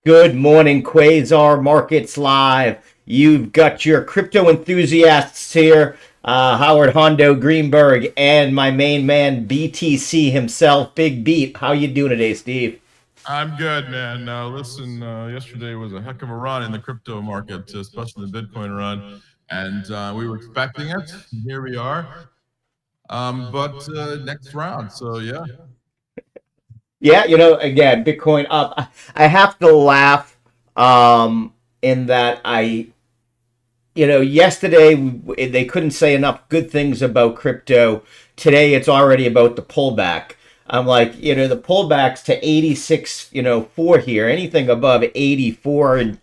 Good morning, Quasar Markets Live. You've got your crypto enthusiasts here, Howard Hondo, Greenberg, and my main man, BTC himself, Big Beat. How you doing today, Steve? I'm good, man. Listen, yesterday was a heck of a run in the crypto market, especially the Bitcoin run, and we were expecting it. Here we are. But next round. So yeah, Yeah, again, Bitcoin up. I have to laugh in that yesterday they couldn't say enough good things about crypto. Today it's already about the pullback. I'm like, the pullbacks to 86, 4 here. Anything above 84 and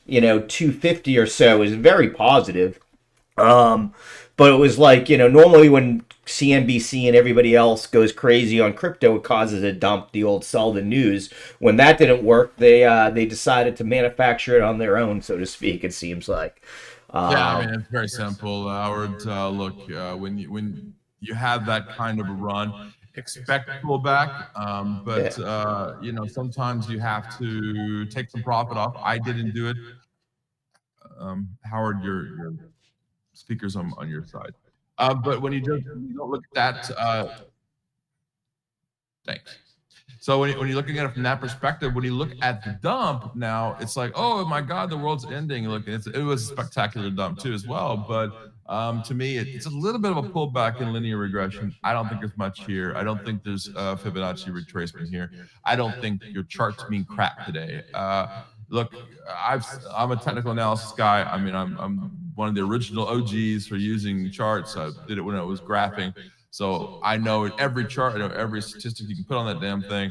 250 or so is very positive. Um, but it was like, normally when CNBC and everybody else goes crazy on crypto, it causes a dump, the old sell the news. When that didn't work, they decided to manufacture it on their own, so to speak, it seems like. yeah. I Um, mean, it's very simple, Howard. Look, when you have that kind of a run, expect pullback. But yeah. sometimes you have to take some profit off. I didn't do it. Howard, your speakers on your side. But when you don't look at that, thanks. So when you're looking at it from that perspective, when you look at the dump now, it's like, oh my God, the world's ending. Look, it was a spectacular dump too as well. But to me, it's a little bit of a pullback in linear regression. I don't think there's much here. I don't think there's Fibonacci retracement here. I don't think your charts mean crap today. Look, I'm a technical analysis guy. I mean, I'm one of the original OGs for using charts. I did it when I was graphing. So I know every chart, I know every statistic you can put on that damn thing.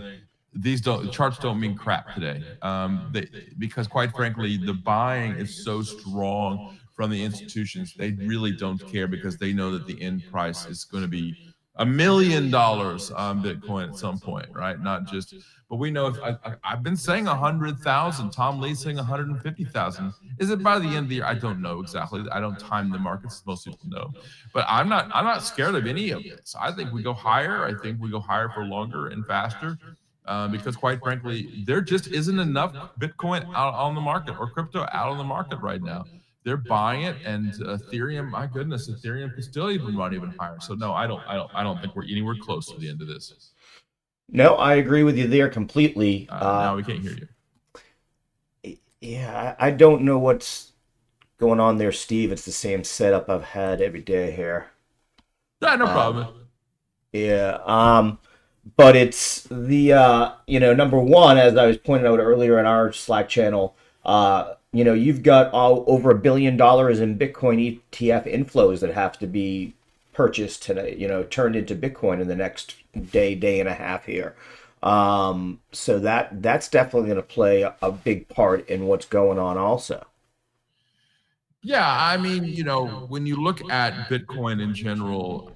These don't charts don't mean crap today, because quite frankly, the buying is so strong from the institutions. They really don't care because they know that the end price is going to be $1 million on Bitcoin at some point, right? Not just, but we know if I've been saying 100,000, Tom Lee's saying 150,000. Is it by the end of the year? I don't know exactly. I don't time the markets, as most people know, but I'm not scared of any of this. I think we go higher. I think we go higher for longer and faster. Because quite frankly, there just isn't enough Bitcoin out on the market or crypto out on the market right now. They're buying it, and Ethereum, my goodness, Ethereum could still even run even higher. So no, I don't think we're anywhere close to the end of this. No, I agree with you there completely. Now we can't hear you. Yeah, I don't know what's going on there, Steve. It's the same setup I've had every day here. Yeah, no Um, problem. yeah. But it's the number one, as I was pointing out earlier in our Slack channel. You've got all over $1 billion in Bitcoin ETF inflows that have to be purchased today. Turned into Bitcoin in the next day and a half here. So that's definitely going to play a big part in what's going on, also. Yeah, I mean, when you look at Bitcoin in general,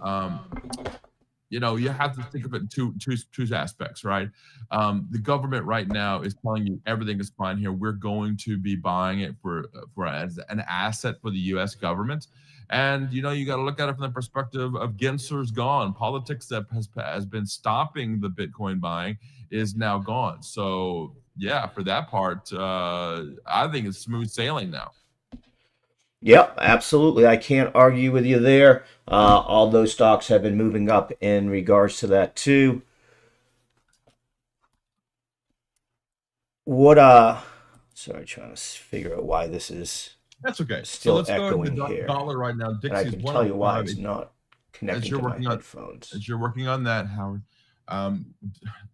you have to think of it in two aspects, right? The government right now is telling you everything is fine here. We're going to be buying it for as an asset for the U.S. government, and you got to look at it from the perspective of Gensler's gone. Politics that has been stopping the Bitcoin buying is now gone. So yeah, for that part, I think it's smooth sailing now. Yep, absolutely. I can't argue with you there. All those stocks have been moving up in regards to that too. What sorry, trying to figure out why this is That's okay. So still let's go to the echoing here. dollar right now. And I Dixie's can tell you why 105. it's not As connecting you're to my working on headphones. as you're working on that, Howard. Um,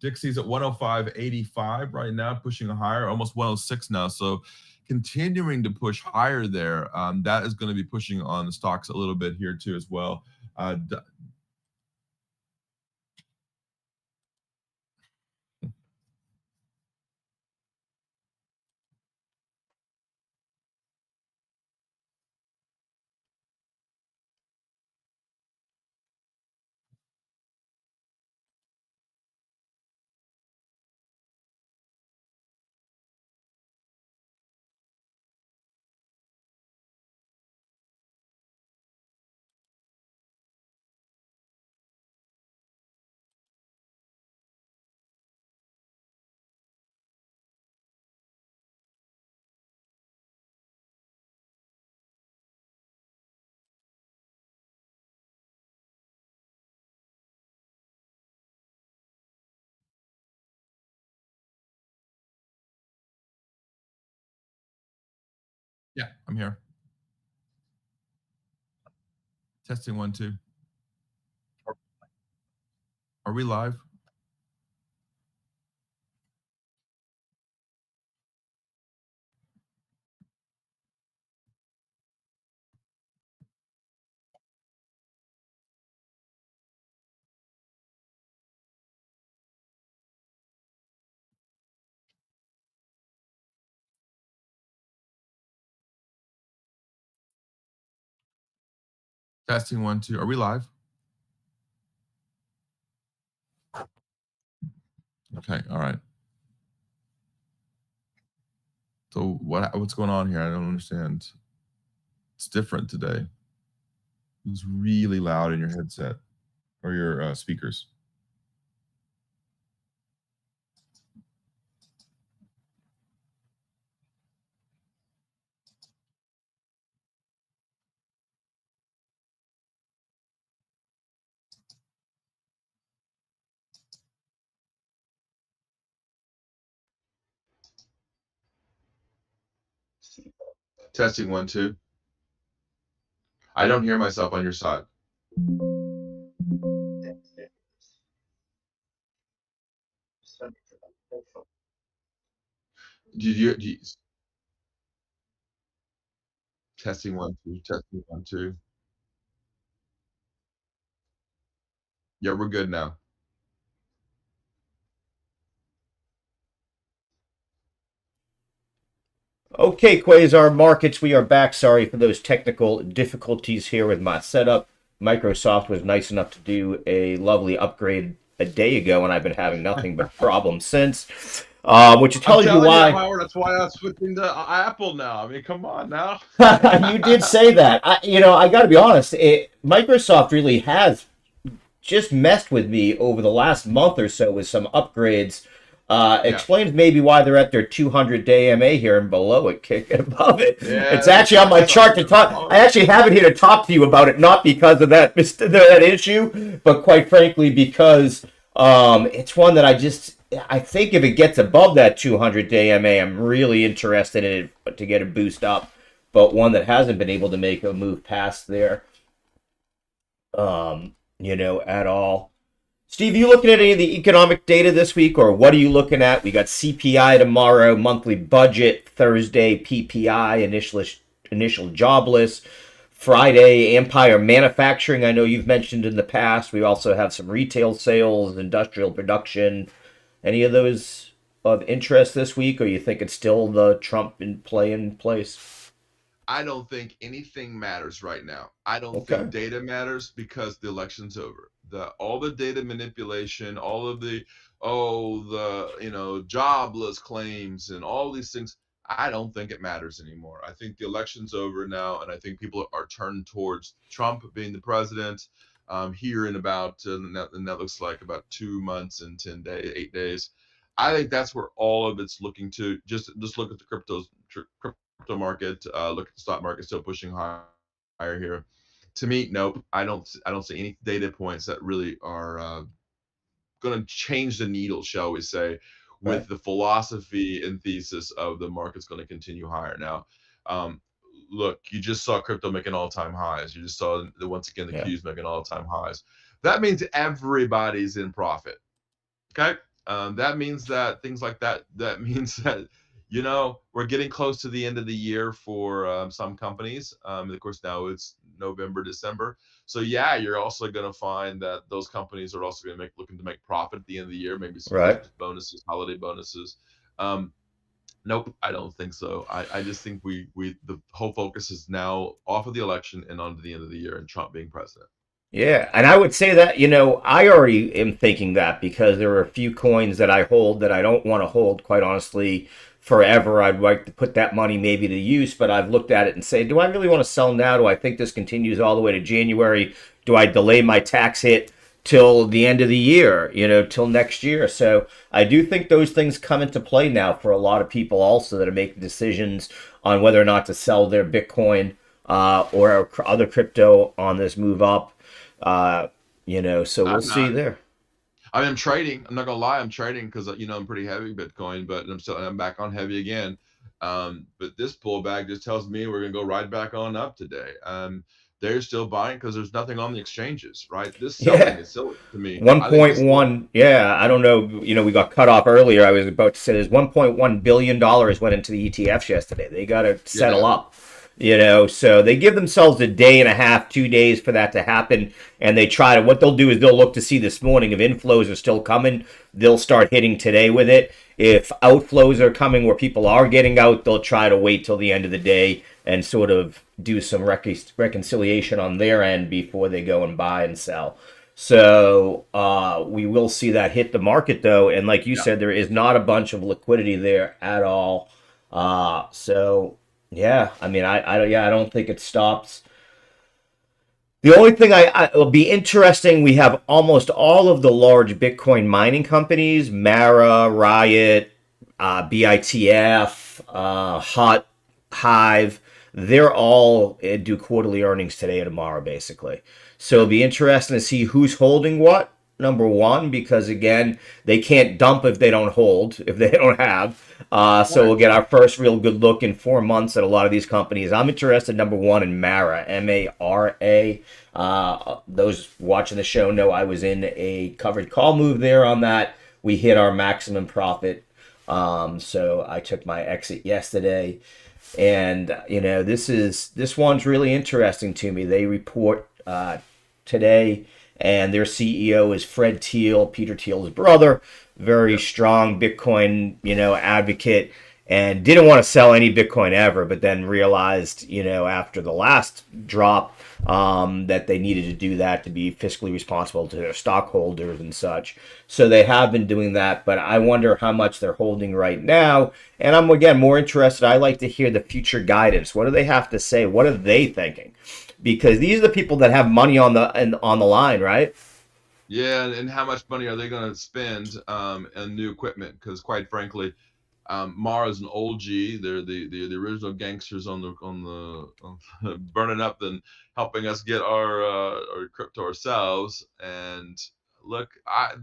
Dixie's at 105.85 right now, pushing higher, almost 106 now. So continuing to push higher there. That is going to be pushing on the stocks a little bit here too as well. Uh, Yeah, I'm here. Testing 1 2. Are we live? Testing 1 2. Are we live? Okay. All right. So what's going on here? I don't understand. It's different today. It's really loud in your headset or your speakers. Testing 1 2. I don't hear myself on your side. Do you testing 1 2. Testing 1 2. Yeah, we're good now. Okay, Quasar Markets, we are back. Sorry for those technical difficulties here with my setup. Microsoft was nice enough to do a lovely upgrade a day ago, and I've been having nothing but problems since. Which I'm tells you telling you, why. Howard. That's why I'm switching to Apple now. I mean, come on now. You did say that. I got to be honest. Microsoft really has just messed with me over the last month or so with some upgrades. Yeah. Explains maybe why they're at their 200-day MA here and below it, kicking above it. Yeah, It's actually on my chart to talk. I actually have it here to talk to you about it, not because of that issue, but quite frankly because it's one that I think if it gets above that 200-day MA, I'm really interested in it to get a boost up. But one that hasn't been able to make a move past there, at all. Steve, you looking at any of the economic data this week, or what are you looking at? We got CPI tomorrow, monthly budget Thursday, PPI, initial jobless. Friday, Empire Manufacturing. I know you've mentioned in the past. We also have some retail sales, industrial production. Any of those of interest this week, or you think it's still the Trump in place? I don't think anything matters right now. I don't Okay. think data matters because the election's over. All the data manipulation, all of the jobless claims and all these things. I don't think it matters anymore. I think the election's over now, and I think people are turned towards Trump being the president here in about and that looks like about 2 months and 10 days, 8 days. I think that's where all of it's looking to. Just look at the crypto market, look at the stock market still pushing higher here. To me, nope. I don't see any data points that really are going to change the needle, shall we say, Right. with the philosophy and thesis of the market's going to continue higher. Now, um, look, you just saw crypto making all-time highs. You just saw once again the Yeah. Qs making all-time highs. That means everybody's in profit. Okay. That means that things like that. That means that we're getting close to the end of the year for some companies. Of course, now it's November, December. So yeah, you're also going to find that those companies are also going to looking to make profit at the end of the year. Maybe some Right. Christmas bonuses, holiday bonuses. Um, nope, I don't think so. I just think the whole focus is now off of the election and on to the end of the year and Trump being president. Yeah, and I would say that, I already am thinking that because there are a few coins that I hold that I don't want to hold, quite honestly, forever. I'd like to put that money maybe to use, but I've looked at it and say, do I really want to sell now? Do I think this continues all the way to January? Do I delay my tax hit till the end of the year, till next year? So I do think those things come into play now for a lot of people also that are making decisions on whether or not to sell their Bitcoin or other crypto on this move up. So we'll I'm see not. there. I mean, I'm trading. I'm not gonna lie, I'm trading because I'm pretty heavy Bitcoin, but I'm back on heavy again. But this pullback just tells me we're gonna go right back on up today. They're still buying because there's nothing on the exchanges, right? This Yeah. selling is silly to me. I think this selling. 1.1, yeah, I don't know, we got cut off earlier. I was about to say there's $1.1 billion went into the ETFs yesterday. They got to settle Yeah, up, so they give themselves a day and a half, 2 days for that to happen. And they try to, what they'll do is they'll look to see this morning if inflows are still coming, they'll start hitting today with it. If outflows are coming where people are getting out, they'll try to wait till the end of the day and sort of do some reconciliation on their end before they go and buy and sell. So we will see that hit the market though, and like you yeah. said, there is not a bunch of liquidity there at all. So yeah, I mean, I don't think it stops. The only thing will be interesting. We have almost all of the large Bitcoin mining companies: Mara, Riot, BITF, Hut, Hive. They're all do quarterly earnings today or tomorrow, basically. So it'll be interesting to see who's holding what. Number one, because again, they can't dump if they don't hold, if they don't have. So Right. we'll get our first real good look in 4 months at a lot of these companies. I'm interested, number one, in Mara, Mara. Those watching the show know I was in a covered call move there on that. We hit our maximum profit. So I took my exit yesterday. And this one's really interesting to me. They report today, and their CEO is Fred Thiel, Peter Thiel's brother, very Yep. strong Bitcoin advocate, and didn't want to sell any Bitcoin ever, but then realized after the last drop that they needed to do that to be fiscally responsible to their stockholders and such. So they have been doing that, but I wonder how much they're holding right now. And I'm again more interested. I like to hear the future guidance. What do they have to say? What are they thinking? Because these are the people that have money on the line, right? Yeah, and how much money are they going to spend on new equipment? Because quite frankly, Mara's an old G. They're the original gangsters on the burning up and helping us get our crypto ourselves. And look,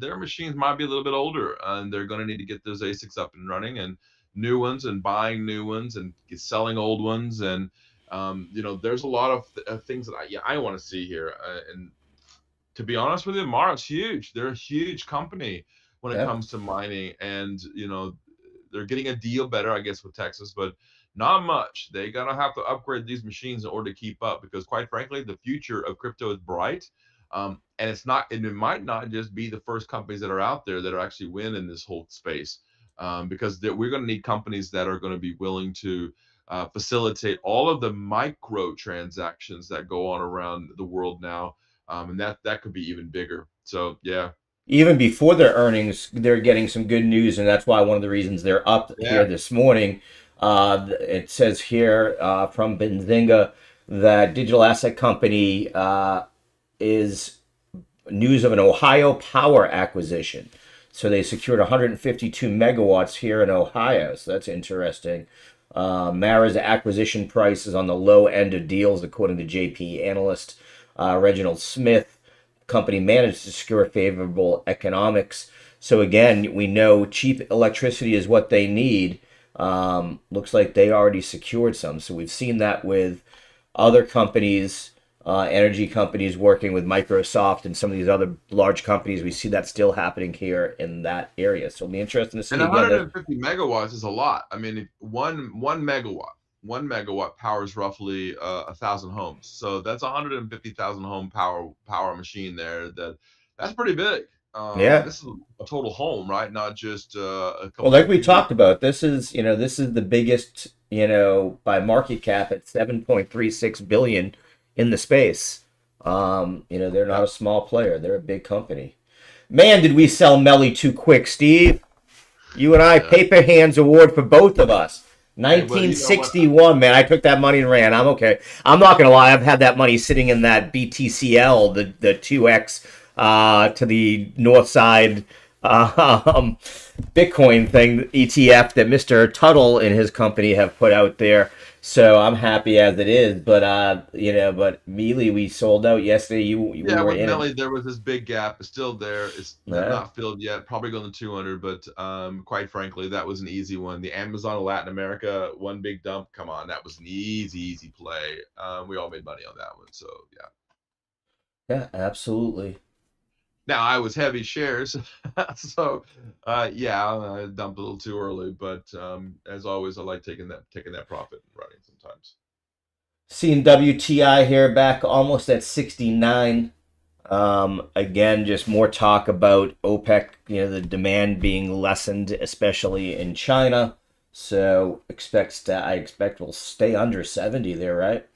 their machines might be a little bit older, and they're going to need to get those ASICs up and running, and new ones, and buying new ones, and selling old ones. And there's a lot of things that I want to see here. And to be honest with you, Mara's huge. They're a huge company when it Yeah. comes to mining, and they're getting a deal better, I guess, with Texas, but not much. They gotta have to upgrade these machines in order to keep up, because quite frankly, the future of crypto is bright. And it might not just be the first companies that are out there that are actually win in this whole space, because we're going to need companies that are going to be willing to facilitate all of the micro transactions that go on around the world now, and that could be even bigger. So yeah, Even before their earnings, they're getting some good news, and that's why one of the reasons they're up here yeah, this morning. It says here from Benzinga that digital asset company is news of an Ohio power acquisition. So they secured 152 megawatts here in Ohio. So that's interesting. Mara's acquisition price is on the low end of deals, according to JP analyst Reginald Smith. Company managed to secure favorable economics. So again, we know cheap electricity is what they need. Looks like they already secured some. So we've seen that with other companies, energy companies working with Microsoft and some of these other large companies. We see that still happening here in that area. So it'll be interesting to and see again. 150 megawatts is a lot. I mean, if one megawatt powers roughly 1,000 homes. So that's 150,000 home power machine there. That's pretty big. Yeah. This is a total home, right? Not just a Well, couple like of we computers. talked about, this is the biggest, by market cap at 7.36 billion in the space. They're not Yeah. a small player. They're a big company. Man, did we sell Melly too quick, Steve? You and I, Yeah. paper hands award for both of us. Hey, but you know what? 1961, man. I took that money and ran. I'm okay. I'm not gonna lie. I've had that money sitting in that BTCL, the 2X to the north side um, Bitcoin thing, ETF that Mr. Tuttle and his company have put out there. So I'm happy as it is. But but Mealy, we sold out yesterday. We Yeah, were with in it. Melly, there was this big gap. It's still there. It's Yeah. not filled yet. Probably going to 200, but quite frankly, that was an easy one. The Amazon of Latin America, one big dump. Come on, that was an easy play. We all made money on that one. So yeah. Yeah, absolutely. Now I was heavy shares, so yeah, I dumped a little too early. But as always, I like taking that profit and running sometimes. Seeing WTI here back almost at 69. Again, just more talk about OPEC, the demand being lessened, especially in China. So I expect we'll stay under 70 there, right?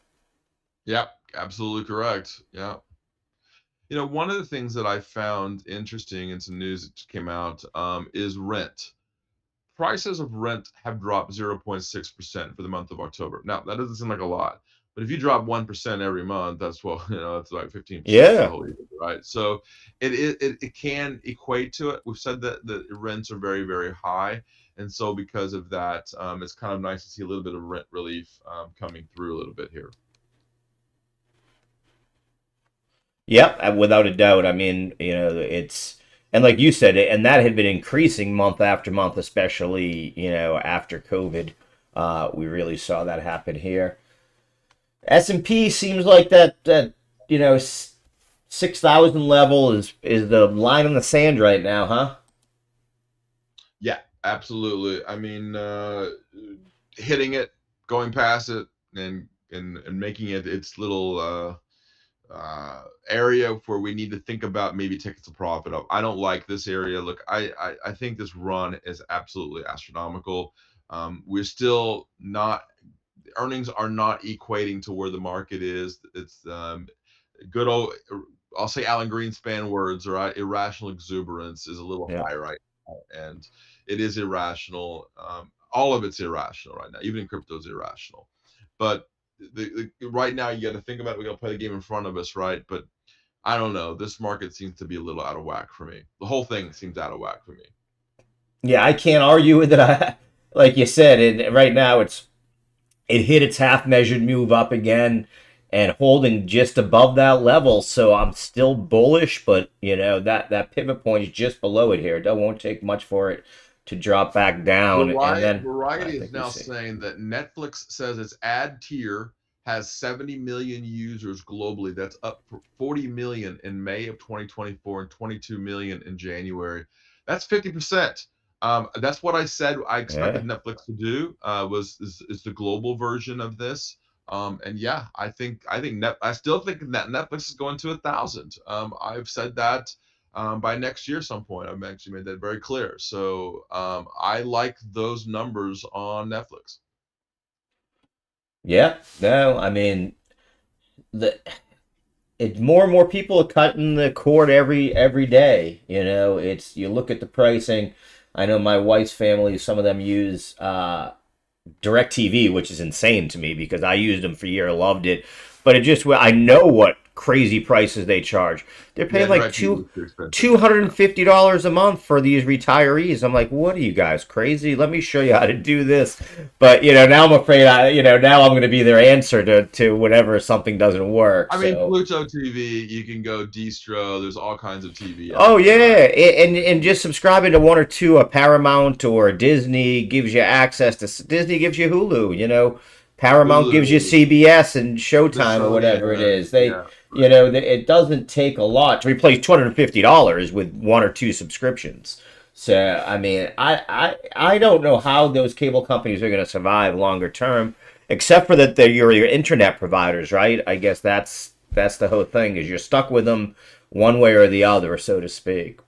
Yep, absolutely correct. Yeah. One of the things that I found interesting in some news that came out is rent. Prices of rent have dropped 0.6% for the month of October. Now, that doesn't seem like a lot, but if you drop 1% every month, that's well, that's like 15% for the Yeah. whole year, right? So it can equate to it. We've said that the rents are very, very high. And so because of that, it's kind of nice to see a little bit of rent relief coming through a little bit here. Yep, without a doubt. I mean, and like you said, and that had been increasing month after month, especially, after COVID. We really saw that happen here. S&P seems like that 6,000 level is the line in the sand right now, huh? Yeah, absolutely. I mean, hitting it, going past it, and making it its little area where we need to think about maybe taking some profit up. I don't like this area. Look, I think this run is absolutely astronomical. We're still not earnings are not equating to where the market is. It's good old, I'll say Alan Greenspan words, right? Irrational exuberance is a little Yeah. high right now, and it is irrational. All of it's irrational right now. Even in crypto is irrational. But right now, you got to think about it. We got to play the game in front of us, right? But I don't know. This market seems to be a little out of whack for me. The whole thing seems out of whack for me. Yeah, I can't argue with it. Like you said, and right now it hit its half measured move up again and holding just above that level. So I'm still bullish, but that pivot point is just below it here. It won't take much for it to drop back down, and then I Variety is think we now see. saying that Netflix says its ad tier has 70 million users globally. That's up for 40 million in May of 2024 and 22 million in January. That's 50%. That's what I said I expected Yeah. Netflix to do, is the global version of this. And yeah, I still think that Netflix is going to 1,000. I've said that by next year some point. I've actually made that very clear. So I like those numbers on Netflix. Yeah. No, I mean the more and more people are cutting the cord every day. It's you look at the pricing. I know my wife's family, some of them use DirecTV, which is insane to me because I used them for a year, loved it. But I know what crazy prices they charge. They're Yeah, paying like DirecTV is too expensive. $250 a month for these retirees. I'm like, what are you guys crazy? Let me show you how to do this. But now I'm afraid now I'm going to be their answer to whenever something doesn't work. I mean, So. Pluto TV, you can go distro. There's all kinds of TV Oh out yeah, there, right? and just subscribing to one or two, a Paramount or a Disney gives you access to Disney gives you Hulu. Paramount gives you Hulu, CBS and the Showtime or Sony whatever it internet. is. They, Yeah, right. it doesn't take a lot to replace $250 with one or two subscriptions. So I mean, I don't know how those cable companies are going to survive longer term, except for that they're your internet providers, right? I guess that's the whole thing is you're stuck with them one way or the other, so to speak.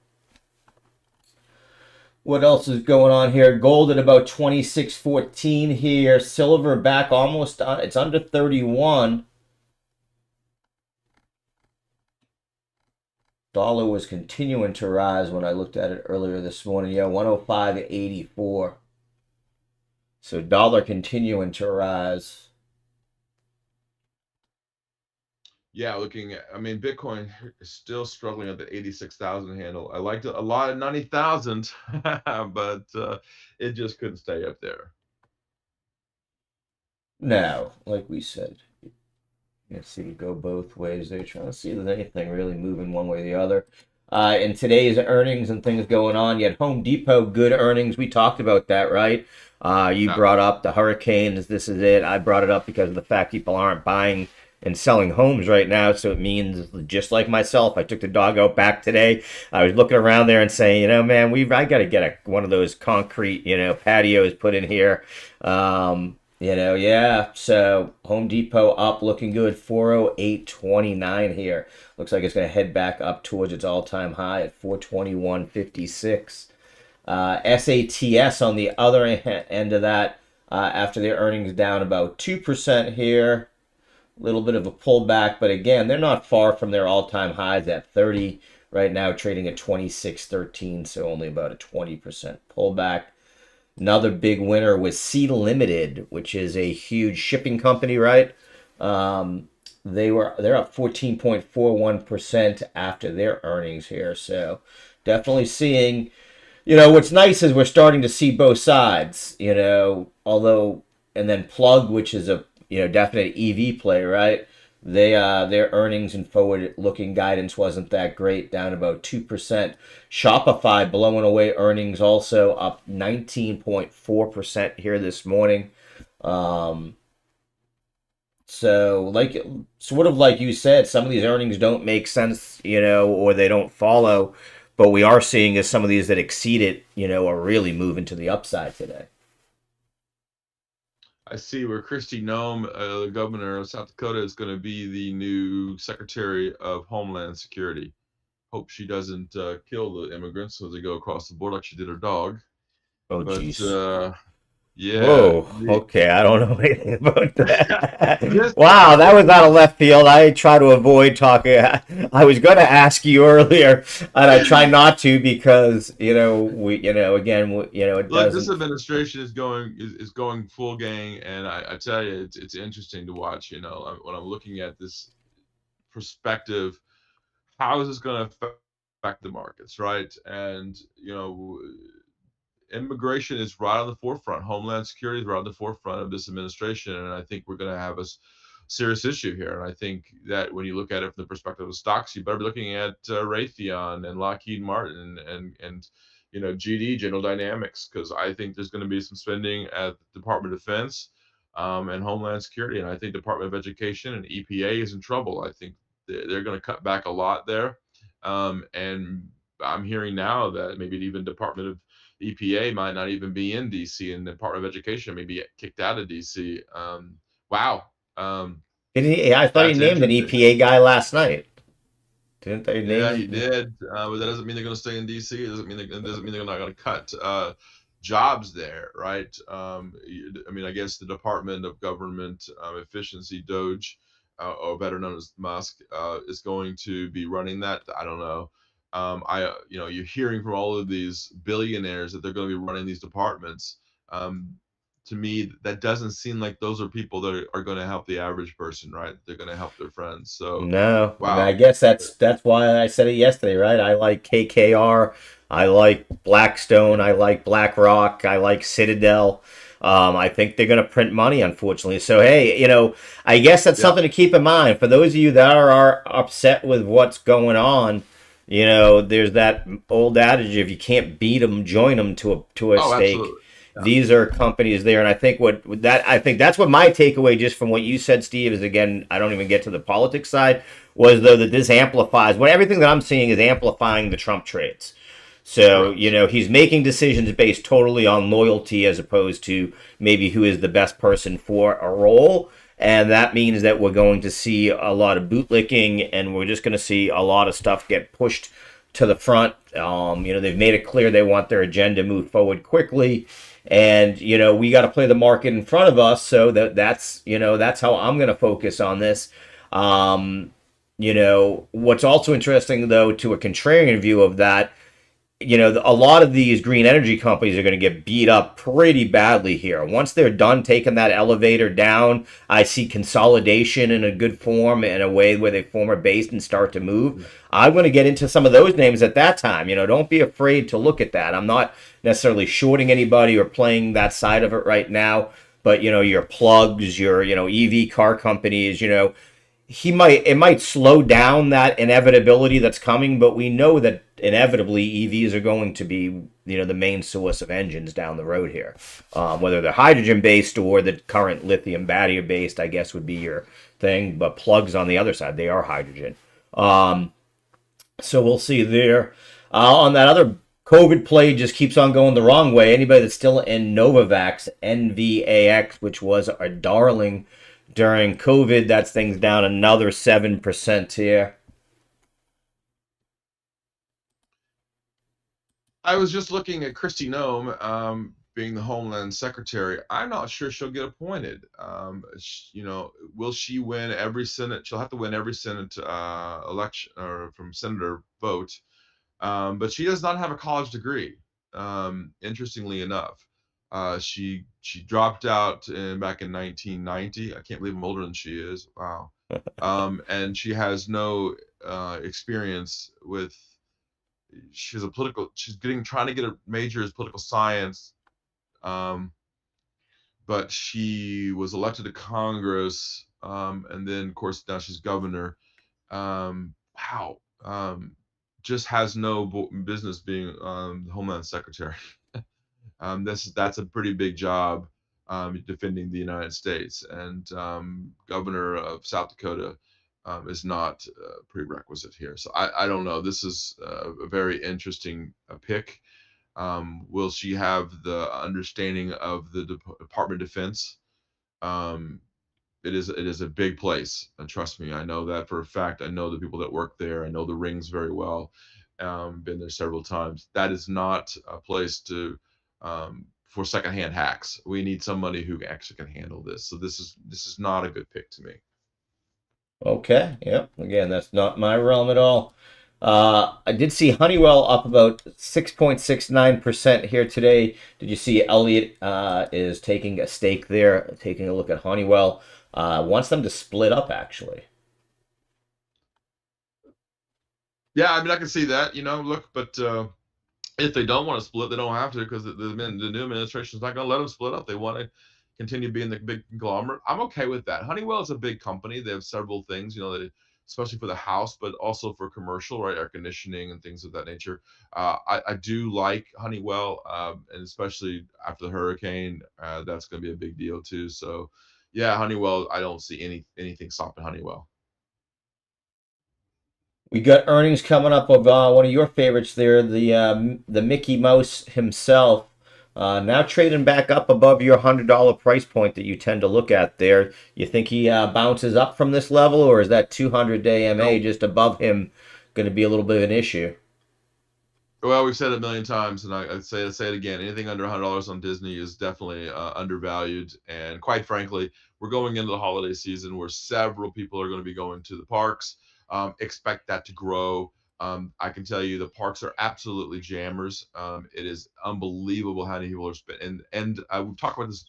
What else is going on here? Gold at about 26.14 here. Silver back almost. It's under 31. Dollar was continuing to rise when I looked at it earlier this morning. Yeah, 105.84. So dollar continuing to rise. Yeah, looking at, I mean, Bitcoin is still struggling at the 86,000 handle. I liked it a lot at 90,000, but it just couldn't stay up there. Now, like we said, let's see, go both ways. They're trying to see if there's anything really moving one way or the other. In today's earnings and things going on, you had Home Depot good earnings. We talked about that, right? You Yeah. brought up the hurricanes. This is it. I brought it up because of the fact people aren't buying and selling homes right now. So it means, just like myself, I took the dog out back today. I was looking around there and saying, man, I got to get one of those concrete, patios put in here. Yeah. So Home Depot up, looking good. 408.29 here. Looks like it's going to head back up towards its all-time high at 421.56. SATS on the other end of that, after their earnings down about 2% here. A little bit of a pullback, but again, they're not far from their all-time highs at 30 right now, trading at 26.13, so only about a 20% pullback. Another big winner was Sea Limited, which is a huge shipping company, right? They're up 14.41% after their earnings here. So definitely seeing, what's nice is we're starting to see both sides, although, and then Plug, which is a, definite EV play, right? Their earnings and forward looking guidance wasn't that great, down about 2%. Shopify blowing away earnings, also up 19.4% here this morning. Um, so like, sort of like you said, some of these earnings don't make sense, or they don't follow. But we are seeing as some of these that exceed it, are really moving to the upside today. I see where Kristi Noem, the governor of South Dakota, is going to be the new Secretary of Homeland Security. Hope she doesn't kill the immigrants as they go across the border like she did her dog. Oh, But geez. yeah, Whoa. Okay, I don't know anything about that. just Wow, that was out of left field. I try to avoid talking. I was going to ask you earlier, and I try not to because again, it look, this doesn't. administration is going full gang, and I tell you, it's interesting to watch. When I'm looking at this perspective, how is this going to affect the markets, right? And immigration is right on the forefront. Homeland security is right on the forefront of this administration, and I think we're going to have a serious issue here. And I think that when you look at it from the perspective of stocks, you better be looking at Raytheon and Lockheed Martin and GD General Dynamics, because I think there's going to be some spending at the Department of Defense and Homeland Security, and I think Department of Education and EPA is in trouble. I think they're going to cut back a lot there, and I'm hearing now that maybe even Department of EPA might not even be in DC, and the Department of Education may be kicked out of DC. Wow, I thought he that's named an interesting. EPA guy last night. Didn't they Yeah, he name? did, but that doesn't mean they're going to stay in DC. It doesn't mean they're not going to cut jobs there, right? I mean, I guess the Department of Government Efficiency, Doge, or better known as Musk, is going to be running that. I don't know. You're hearing from all of these billionaires that they're going to be running these departments. Um, to me, that doesn't seem like those are people that are going to help the average person, right? They're going to help their friends. So, No, I wow. guess that's why I said it yesterday, right? I like KKR, I like Blackstone, I like BlackRock, I like Citadel. I think they're going to print money, unfortunately. So hey, I guess that's Yeah. something to keep in mind for those of you that are upset with what's going on. There's that old adage: if you can't beat them, join them to a Oh, stake. absolutely. Yeah. These are companies there, and I think that's what my takeaway just from what you said, Steve, is again. I don't even get to the politics side. Was though that this amplifies what everything that I'm seeing is amplifying the Trump trades. So, Correct. he's making decisions based totally on loyalty as opposed to maybe who is the best person for a role. And that means that we're going to see a lot of bootlicking and we're just going to see a lot of stuff get pushed to the front. They've made it clear they want their agenda moved forward quickly. And, we got to play the market in front of us. So that's how I'm going to focus on this. What's also interesting, though, to a contrarian view of that a lot of these green energy companies are going to get beat up pretty badly here. Once they're done taking that elevator down, I see consolidation in a good form, in a way where they form a base and start to move. I'm going to get into some of those names at that time. Don't be afraid to look at that. I'm not necessarily shorting anybody or playing that side of it right now, but your plugs, your EV car companies, it might slow down that inevitability that's coming, but we know that inevitably EVs are going to be the main source of engines down the road here, whether they're hydrogen based or the current lithium battery based, I guess would be your thing. But plugs on the other side, they are hydrogen. So we'll see there. On that other COVID play, just keeps on going the wrong way. Anybody that's still in Novavax, NVAX, which was our darling during COVID, that's things down another 7% here. I was just looking at Kristi Noem, being the Homeland Secretary. I'm not sure she'll get appointed. Will she win every Senate? She'll have to win every Senate election or from senator vote. But she does not have a college degree. Interestingly enough, she dropped out back in 1990. I can't believe I'm older than she is. Wow. And she has no experience with. She's trying to get a major as political science, but she was elected to Congress, and then of course now she's governor. Wow. Just has no business being the Homeland Secretary. That's a pretty big job, defending the United States, and governor of South Dakota is not a prerequisite here. So I don't know. This is a very interesting pick. Will she have the understanding of the Department of Defense? Um, it is a big place, and trust me, I know that for a fact. I know the people that work there. I know the rings very well. Been there several times. That is not a place for secondhand hacks. We need somebody who actually can handle this. So this is not a good pick to me. Okay, yep. Again, that's not my realm at all. I did see Honeywell up about 6.69% here today. Did you see Elliott is taking a stake there, taking a look at Honeywell? Wants them to split up, actually. Yeah, I mean I can see that. Look, but if they don't want to split, they don't have to, because the new administration is not going to let them split up. They want to continue being the big conglomerate. I'm okay with that. Honeywell is a big company. They have several things, especially for the house, but also for commercial, right? Air conditioning and things of that nature. I do like Honeywell, and especially after the hurricane, that's going to be a big deal too. So, yeah, Honeywell. I don't see anything stopping Honeywell. We got earnings coming up of one of your favorites there, the Mickey Mouse himself. Now trading back up above your $100 price point that you tend to look at there. You think he bounces up from this level, or is that 200-day MA No, just above him going to be a little bit of an issue? well, we've said it a million times, and I'd say it again. Anything under $100 on Disney is definitely undervalued. And quite frankly, we're going into the holiday season where several people are going to be going to the parks. Expect that to grow. I can tell you the parks are absolutely jammers. It is unbelievable how many people are spending. And I would talk about this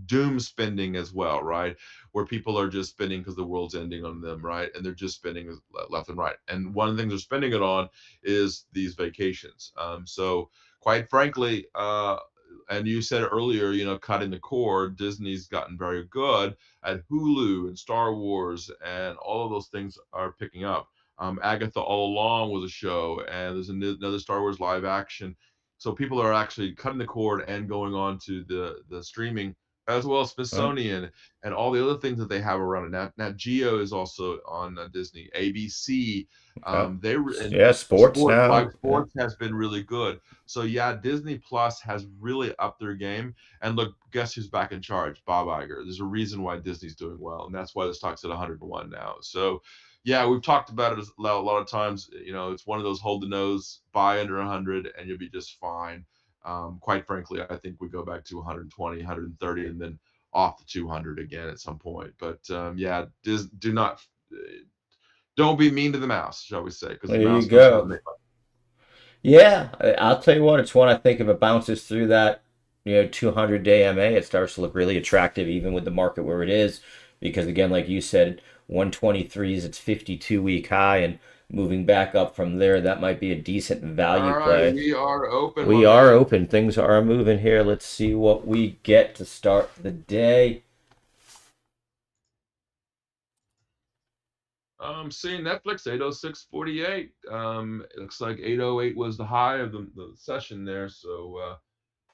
doom spending as well, right? Where people are just spending because the world's ending on them, right? And they're just spending left and right. And one of the things they're spending it on is these vacations. So quite frankly, and you said earlier, cutting the cord, Disney's gotten very good at Hulu and Star Wars, and all of those things are picking up. Agatha All Along was a show, and there's another Star Wars live action. So people are actually cutting the cord and going on to the streaming, as well as Huh? Smithsonian and all the other things that they have around it. Now Geo is also on Disney. ABC, Yep. and Yeah, sports Live now. Yeah. sports has been really good. So yeah, Disney Plus has really upped their game. And look, guess who's back in charge? Bob Iger. There's a reason why Disney's doing well, and that's why the stock's at 101 now. So yeah, we've talked about it a lot of times. It's one of those hold the nose, buy under 100, and you'll be just fine. Quite frankly, I think we go back to 120, 130, and then off the 200 again at some point. But yeah, do not, don't be mean to the mouse, shall we say, because the There you mouse knows how to go. make money. Yeah, I'll tell you what, it's one I think if it bounces through that, 200-day MA, it starts to look really attractive even with the market where it is. Because again, like you said, 123 is its 52-week high, and moving back up from there, that might be a decent All value right, play. we are open, my We are man. open. Things are moving here. Let's see what we get to start the day. Seeing Netflix 806.48. It looks like 808 was the high of the session there. So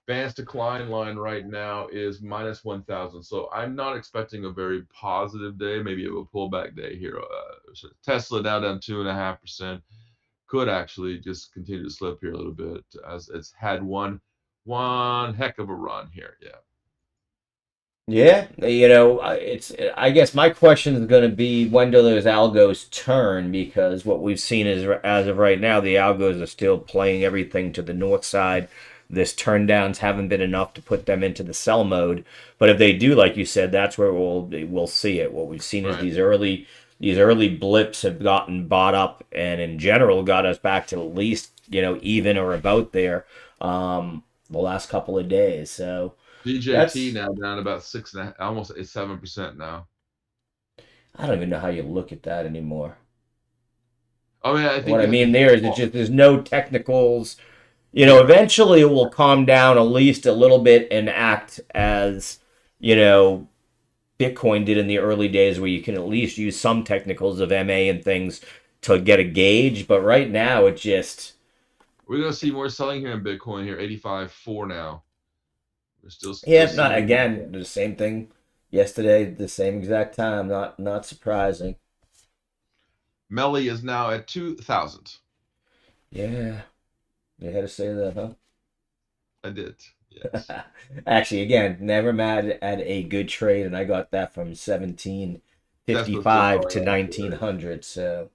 advanced decline line right now is minus 1,000. So I'm not expecting a very positive day. Maybe a pullback day here. So Tesla down 2.5%. Could actually just continue to slip here a little bit as it's had one heck of a run here. Yeah. Yeah, it's. I guess my question is going to be when do those algos turn? Because what we've seen is, as of right now, the algos are still playing everything to the north side. This turn downs haven't been enough to put them into the sell mode. But if they do, like you said, that's where we'll see it. What we've seen is Right. these early blips have gotten bought up, and in general got us back to at least even or about there the last couple of days. So. DJT That's now down about six and a, almost 7% now. I don't even know how you look at that anymore. I mean, I think What I you have to mean keep there is it's small. just there's no technicals. Yeah. Eventually it will calm down at least a little bit and act as, you know, Bitcoin did in the early days where you can at least use some technicals of MA and things to get a gauge. But right now it just We're gonna see more selling here in Bitcoin here, 85.4 now. We're still yeah, not seeing again the same thing yesterday, the same exact time. Not surprising. Melly is now at 2,000. Yeah, you had to say that, huh? I did. Yes. Actually, again, never mad at a good trade, and I got that from Tesla's still 1755 going to up here. 1900. So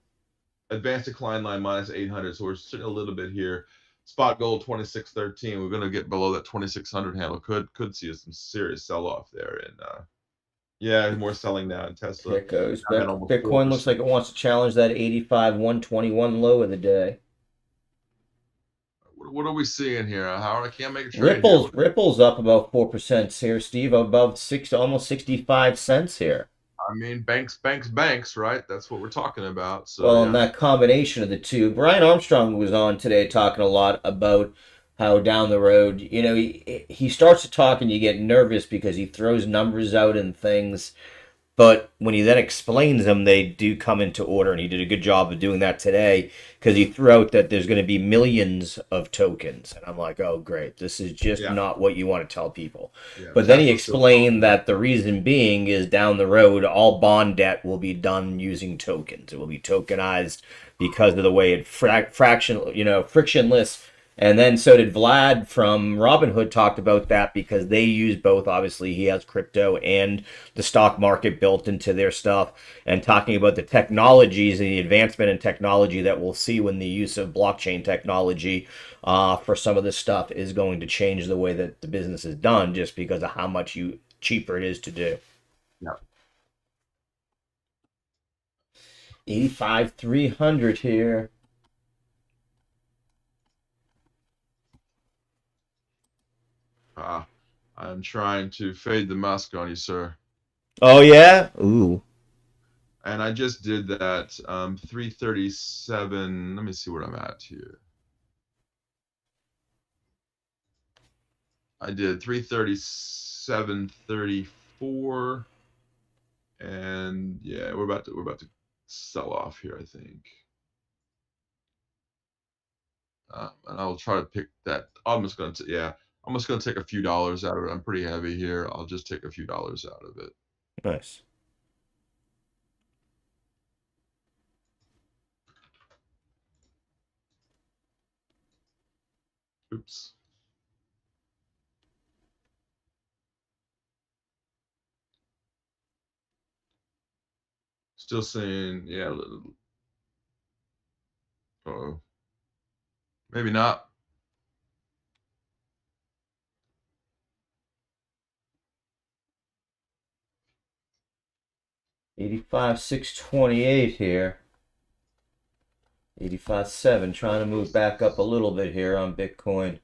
Advanced decline line minus 800. So we're sitting a little bit here. Spot gold 2613. We're gonna get below that 2600 handle. Could see some serious sell off there. And yeah, more selling now in Tesla. here it goes. I'm at almost Bitcoin looks 4%. like it wants to challenge that 85 121 low of the day. What are we seeing here, Howard? I can't make a trade here. Ripple's up about 4% here, Steve, above almost 65 cents here. I mean, banks, right? That's what we're talking about. So Well, in yeah, that combination of the two, Brian Armstrong was on today talking a lot about how down the road, he starts to talk and you get nervous because he throws numbers out and things, but when he then explains them, they do come into order, and he did a good job of doing that today because he threw out that there's going to be millions of tokens, and I'm like, oh great, this is just yeah, not what you want to tell people. yeah. But then he Tesla's still explained going. that the reason being is down the road, all bond debt will be done using tokens. It will be tokenized because of the way it frictionless. And then so did Vlad from Robinhood talked about that because they use both. Obviously, he has crypto and the stock market built into their stuff, and talking about the technologies and the advancement in technology that we'll see when the use of blockchain technology for some of this stuff is going to change the way that the business is done just because of how much cheaper it is to do. Yeah. 85 300 here. Ah, I'm trying to fade the musk on you, sir. Oh yeah. Ooh. And I just did that. 337. Let me see where I'm at here. I did 337.34, and yeah, we're about to sell off here, I think. And I'll try to pick that. I'm just gonna take a few dollars out of it. I'm pretty heavy here. I'll just take a few dollars out of it. Nice. Oops. Still saying, yeah. Oh, maybe not. 85 628 here. 85.7, trying to move back up a little bit here on Bitcoin.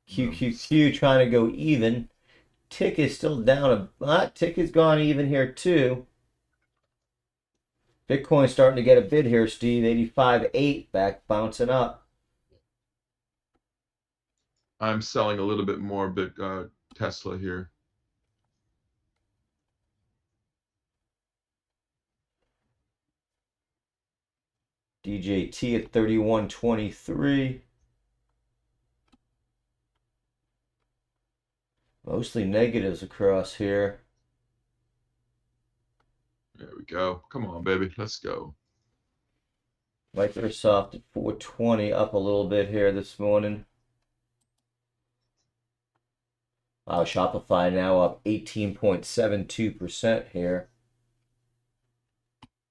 Um, QQQ trying to go even. Tick is still down a lot. Tick has gone even here too. Bitcoin starting to get a bid here, Steve. 85.8 back bouncing up. I'm selling a little bit more Tesla here. DJT at 31.23. Mostly negatives across here. There we go. Come on, baby. Let's go. Microsoft at 420, up a little bit here this morning. Wow, Shopify now up 18.72% here.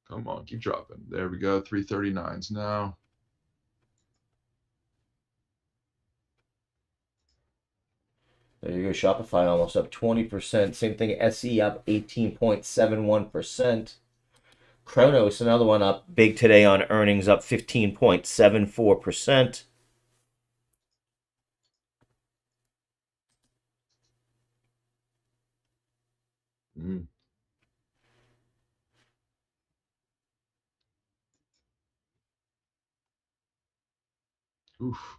Come on, keep dropping. There we go. 339s now. There you go. Shopify almost up 20%. Same thing, SE up 18.71%. Kronos, another one up big today on earnings, up 15.74%. Mm. Oof.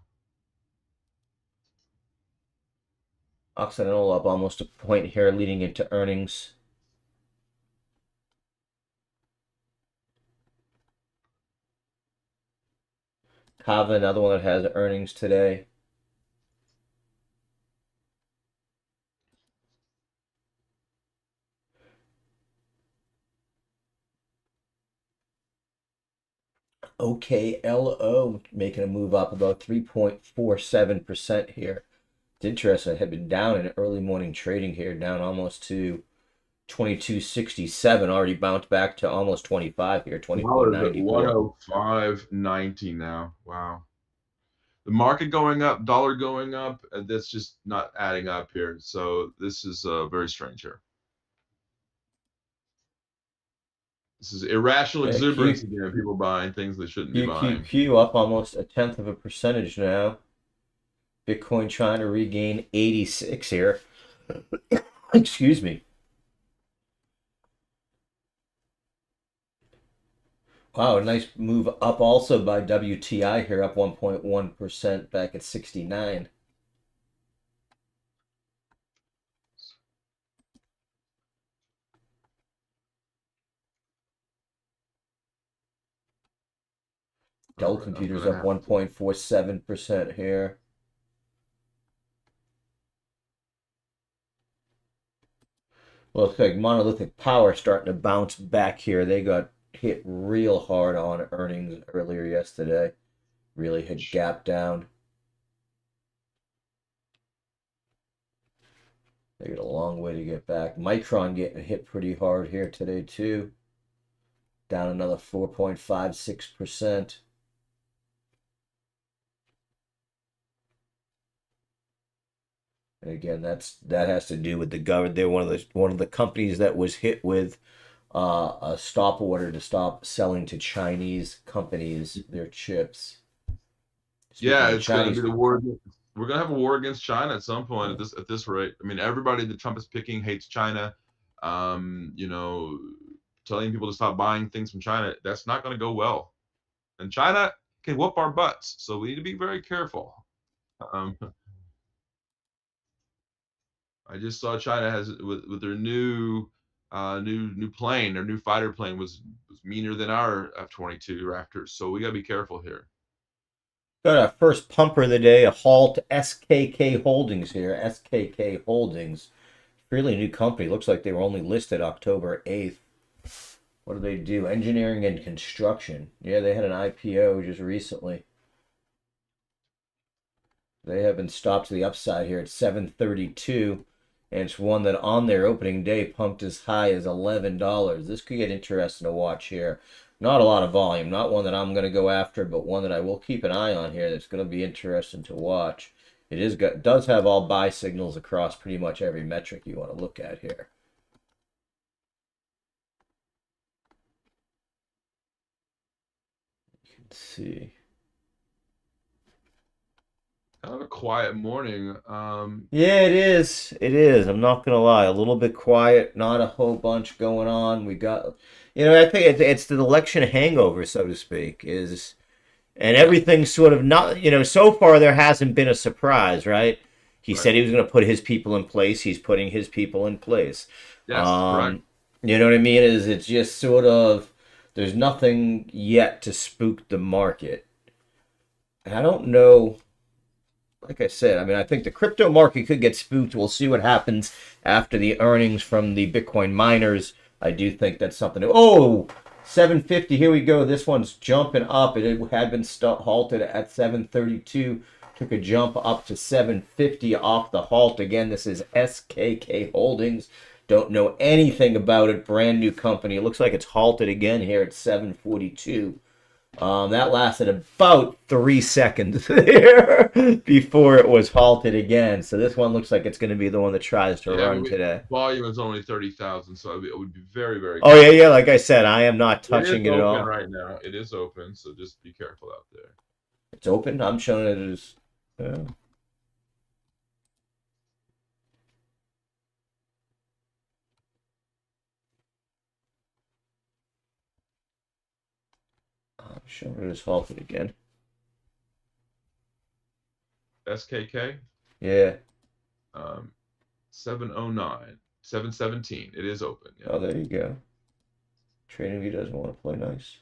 Occidental up almost a point here leading into earnings. Kava, another one that has earnings today. OKLO making a move up about 3.47% here. It's interesting. It had been down in early morning trading here, down almost to 22.67. Already bounced back to almost 25 here, Now is at 24.94. 105.90 now. Wow. The market going up, dollar going up, and that's just not adding up here. So this is very strange here. This is irrational Yeah, exuberance again. People buying things they shouldn't be buying. QQQ up almost a tenth of a percentage now. Bitcoin trying to regain 86 here. Excuse me. Wow, a nice move up also by WTI here, up 1.1% back at 69. Dell All right, I'm Computers gonna up have to. 1.47% here. Well, looks like Monolithic Power starting to bounce back here. They got hit real hard on earnings earlier yesterday. Really had gapped down. They got a long way to get back. Micron getting hit pretty hard here today too. Down another 4.56%. And again, that has to do with the government. They're one of the companies that was hit with a stop order to stop selling to Chinese companies their chips. Speaking Yeah, of it's gonna be Chinese, the war. We're gonna have a war against China at some point at this rate. I mean, everybody that Trump is picking hates China. You know, telling people to stop buying things from China, that's not gonna go well. And China can whoop our butts, so we need to be very careful. Um, I just saw China has with their new plane, their new fighter plane was meaner than our F-22 Raptors. So we gotta be careful here. got our first pumper of the day, a haul to SKK Holdings here. SKK Holdings, fairly new company. Looks like they were only listed October 8th. What do they do? Engineering and construction. Yeah, they had an IPO just recently. They have been stopped to the upside here at 732, and it's one that on their opening day pumped as high as $11. This could get interesting to watch here. Not a lot of volume, not one that I'm going to go after, but one that I will keep an eye on here that's going to be interesting to watch. Does have all buy signals across pretty much every metric you want to look at here. Let's see. Kind of a quiet morning. Yeah, it is. It is. I'm not gonna lie. A little bit quiet. Not a whole bunch going on. We got, I think it's the election hangover, so to speak. Is and Yeah, everything's sort of not. So far there hasn't been a surprise, right? He right. said he was going to put his people in place. He's putting his people in place. Yes, correct. Um, you know what I mean? Is it's just sort of there's nothing yet to spook the market. And I don't know, like I said, I mean, I think the crypto market could get spooked. We'll see what happens after the earnings from the Bitcoin miners. I do think that's something. Oh, 750. Here we go. This one's jumping up. It had been halted at 732. Took a jump up to 750 off the halt. Again, this is SKK Holdings. Don't know anything about it. Brand new company. It looks like it's halted again here at 742. That lasted about 3 seconds there before it was halted again. So this one looks like it's going to be the one that tries to Yeah, I mean, run today. volume is only 30,000, so it would be very, very Oh yeah, careful. yeah. Like I said, I am not It is touching it at open all. right now. It is open, so just be careful out there. It's open. I'm showing it as. I'm showing it as halted again. SKK, Yeah. um, 709, 717. It is open. Yeah. Oh, there you go. Trading View doesn't want to play nice.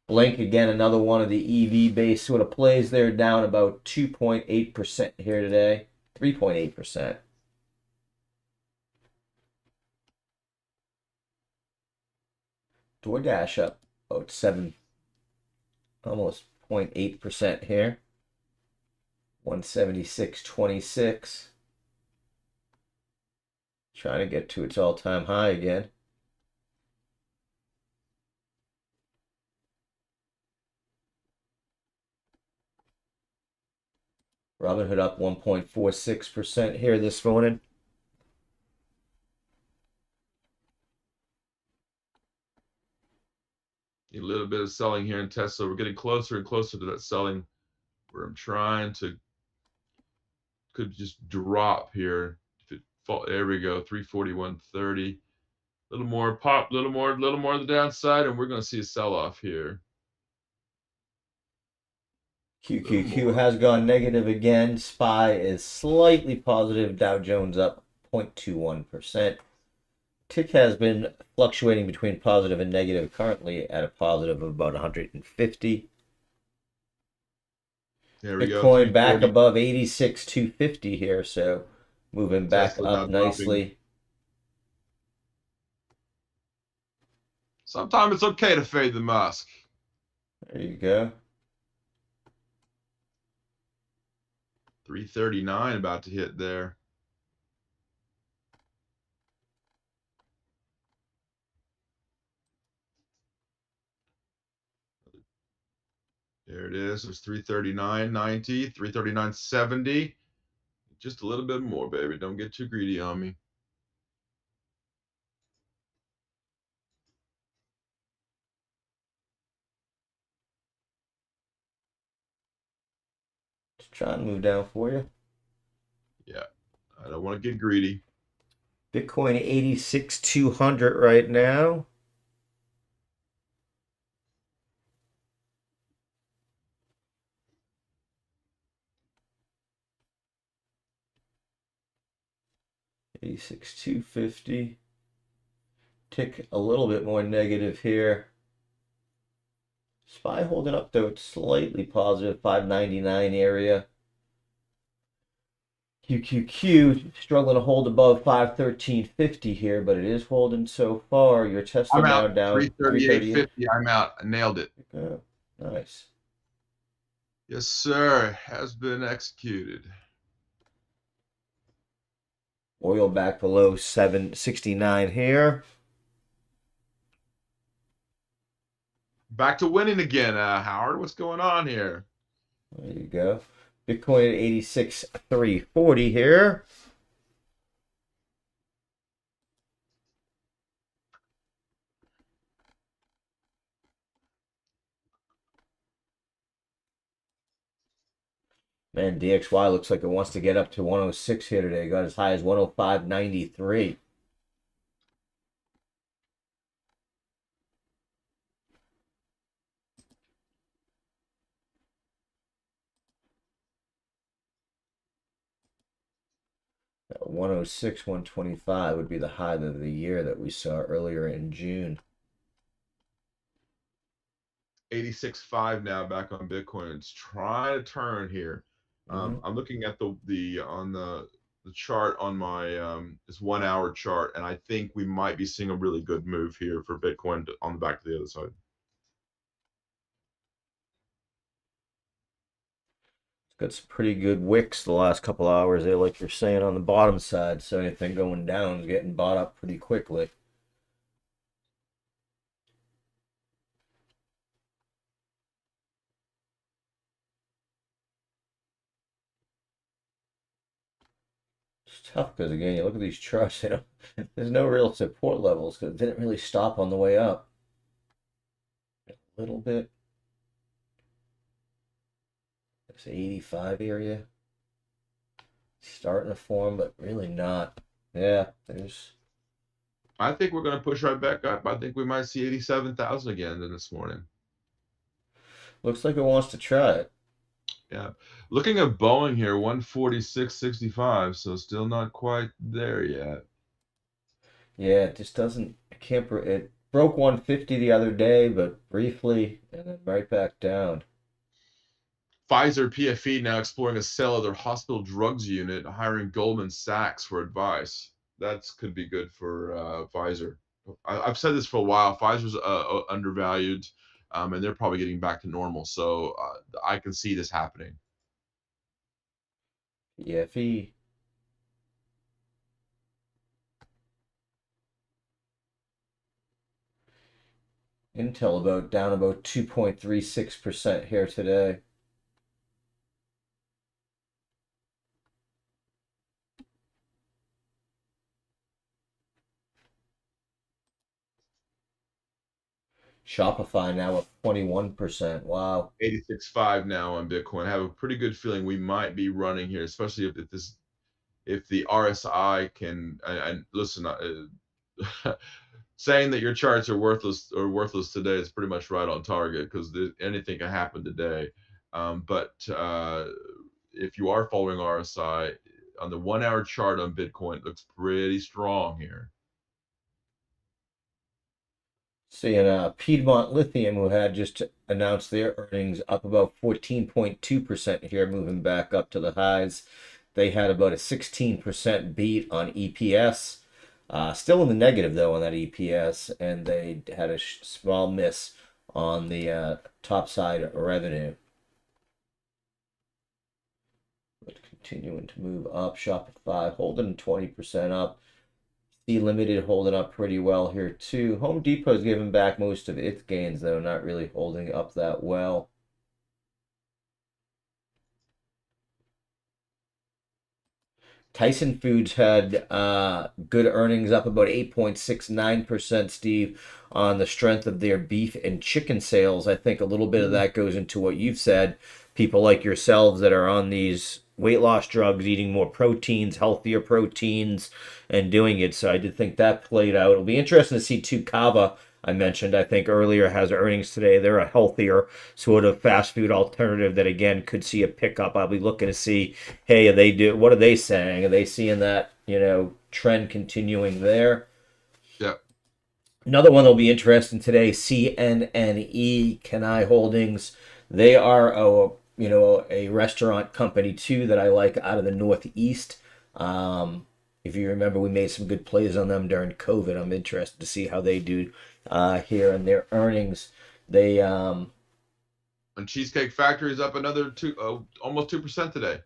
Blink again, another one of the EV based sort of plays there, down about 2.8% here today. 3.8%. DoorDash up about 7, almost 0.8% here. 176.26. Trying to get to its all-time high again. Robinhood up 1.46% here this morning. A little bit of selling here in Tesla. We're getting closer and closer to that selling where I'm trying to could just drop here. If it fall, there we go, 341.30. A little more pop, little more on the downside, and we're going to see a sell-off here. A little QQQ more. has gone negative again. SPY is slightly positive. Dow Jones up 0.21%. Tick has been fluctuating between positive and negative, currently at a positive of about 150. There we go, Bitcoin back 340. above 86,250 here, so moving back Tesla now up dropping. nicely. Sometimes it's okay to fade the Musk. There you go. 339 about to hit there. There it is. There's 339.90, 339.70. Just a little bit more, baby. Don't get too greedy on me. Just trying to move down for you. Yeah, I don't want to get greedy. Bitcoin 86,200 right now. $86,250. Tick a little bit more negative here. SPY holding up though, it's slightly positive, 599 area. QQQ struggling to hold above 513.50 here, but it is holding so far. Your Tesla I'm now out. down 338. 338.50. I'm out. I nailed it. Oh, nice. Yes, sir. Has been executed. Oil back below 769 here. Back to winning again, Howard. What's going on here? There you go. Bitcoin at 86,340 here. Man, DXY looks like it wants to get up to 106 here today. Got as high as 105.93. 106, 125 would be the high of the year that we saw earlier in June. 86.5 now back on Bitcoin. It's trying to turn here. Mhm. I'm looking at the on the chart on my this 1 hour chart, and I think we might be seeing a really good move here for Bitcoin on the back to the other side. It's got some pretty good wicks the last couple hours there, like you're saying on the bottom side. So anything going down is getting bought up pretty quickly. It's tough because again, you look at these charts, there's no real support levels because it didn't really stop on the way up. A little bit. It's 85 area starting to form, but really not. Yeah, there's I think we're going to push right back up. I think we might see 87,000 again in this morning. looks like it wants to try it. Yeah. Looking at Boeing here, 146.65, so still not quite there yet. Yeah, it just doesn't. I can't. It broke 150 the other day, but briefly, and then right back down. Pfizer PFE now exploring a sale of their hospital drugs unit, hiring Goldman Sachs for advice. That could be good for Pfizer. I've said this for a while. Pfizer's undervalued, and they're probably getting back to normal. So I can see this happening. Yeah, if he Intel about down about 2.36% here today. Shopify now up 21%. Wow. 86.5 now on Bitcoin. I have a pretty good feeling we might be running here, especially if the RSI can and listen. Saying that your charts are worthless today is pretty much right on target because anything can happen today. But if you are following RSI on the 1 hour chart on Bitcoin, it looks pretty strong here. Seeing Piedmont Lithium, who had just announced their earnings, up about 14.2% here, moving back up to the highs. They had about a 16% beat on EPS. Still in the negative, though, on that EPS, and they had a small miss on the top side revenue. But continuing to move up. Shopify holding 20% up. C Limited holding up pretty well here too. Home Depot's giving back most of its gains though, not really holding up that well. Tyson Foods had good earnings, up about 8.69%, Steve, on the strength of their beef and chicken sales. I think a little bit of that goes into what you've said. People like yourselves that are on these weight loss drugs, eating more proteins, healthier proteins, and doing it. So I did think that played out. It'll be interesting to see too. Kava, I mentioned, I think earlier, has earnings today. They're a healthier sort of fast food alternative that again could see a pickup. I'll be looking to see, hey, what are they saying? Are they seeing that, trend continuing there? Yeah. Another one that'll be interesting today, CNNE, Kenai Holdings. They are a restaurant company too that I like out of the Northeast. If you remember, we made some good plays on them during COVID. I'm interested to see how they do here in their earnings. They And Cheesecake Factory is up another almost 2% today.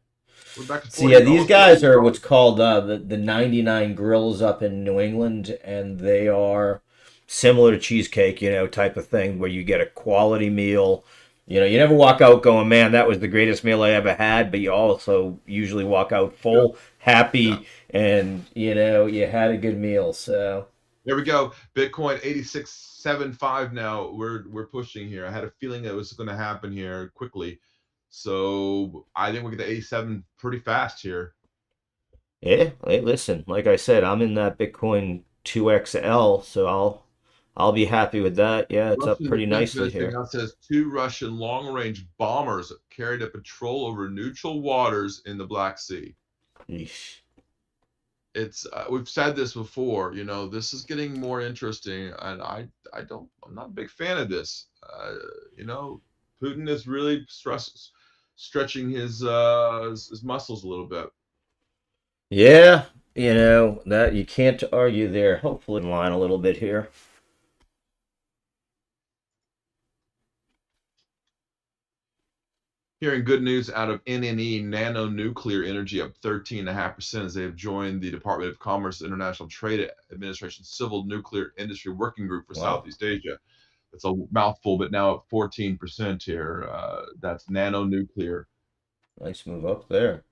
We're back to So yeah, 40, these almost guys are 40. what's called the 99 Grills up in New England, and they are similar to cheesecake, type of thing where you get a quality meal. You never walk out going, "Man, that was the greatest meal I ever had," but you also usually walk out Yeah. full, Yeah. happy, and you had a good meal. So There we go. Bitcoin 86.75 now. We're pushing here. I had a feeling that was going to happen here quickly. So I think we get to 87 pretty fast here. Yeah, hey, listen, like I said, I'm in that Bitcoin 2XL, so I'll be happy with that. Yeah, it's up Russian pretty Defense nicely Ministry here. now says two Russian long-range bombers carried a patrol over neutral waters in the Black Sea. Yeesh. It's we've said this before. This is getting more interesting, and I'm not a big fan of this. You know, Putin is really stretching his muscles a little bit. Yeah, that you can't argue there. Hopefully, in line a little bit here. Hearing good news out of NNE, Nano Nuclear Energy, up 13.5% as they have joined the Department of Commerce International Trade Administration Civil Nuclear Industry Working Group for Wow, Southeast Asia. It's a mouthful, but now at 14% here. That's Nano Nuclear. nice move up there.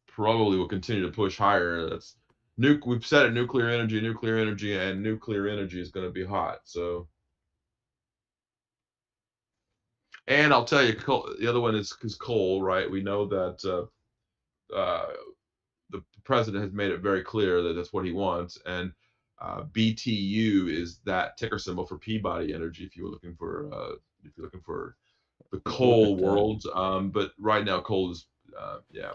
Probably will continue to push higher. That's nuke. We've said it: nuclear energy, and nuclear energy is going to be hot. So, and I'll tell you, the other one is coal, right? We know that the president has made it very clear that that's what he wants, and BTU is that ticker symbol for Peabody Energy. If you're looking for the Look coal at that. world, but right now coal is yeah,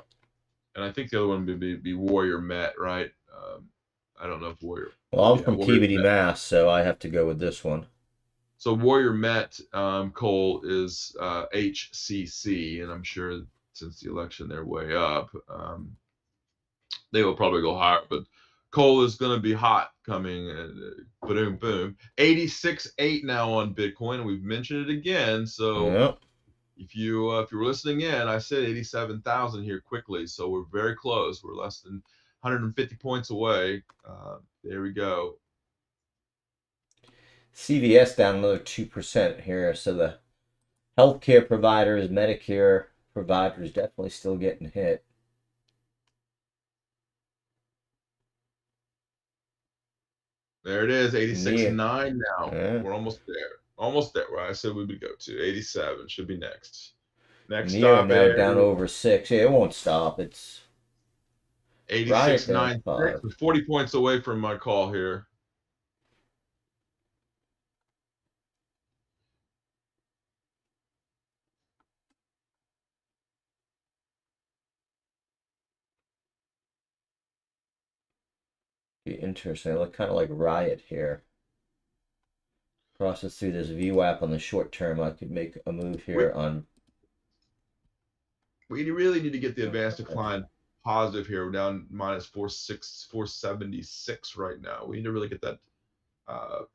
and I think the other one would be Warrior Met, right? I don't know if Warrior. Well, I'm Yeah, from Warrior Peabody, Met. Mass, so I have to go with this one. So Warrior Met coal is HCC, and I'm sure since the election they're way up. They will probably go higher, but coal is going to be hot coming. Boom, boom. 86.8 now on Bitcoin. We've mentioned it again. So Yeah. if you were listening in, I said 87,000 here quickly. So we're very close. We're less than 150 points away. There we go. CVS down another 2% here, so the healthcare providers, Medicare providers, definitely still getting hit. There it is, Near. 86.9 now. Yeah. We're almost there. Almost there where I said we would go to. 87 should be next. Next Near stop now area down over 6. Yeah, it won't stop. It's right there at 86.96. 5. We're 40 points away from my call here. Be interesting. It look kind of like Riot here. Process through this VWAP on the short term. I could make a move We, here on. we really need to get the advanced decline positive here. We're down minus 476 right now. We need to really get that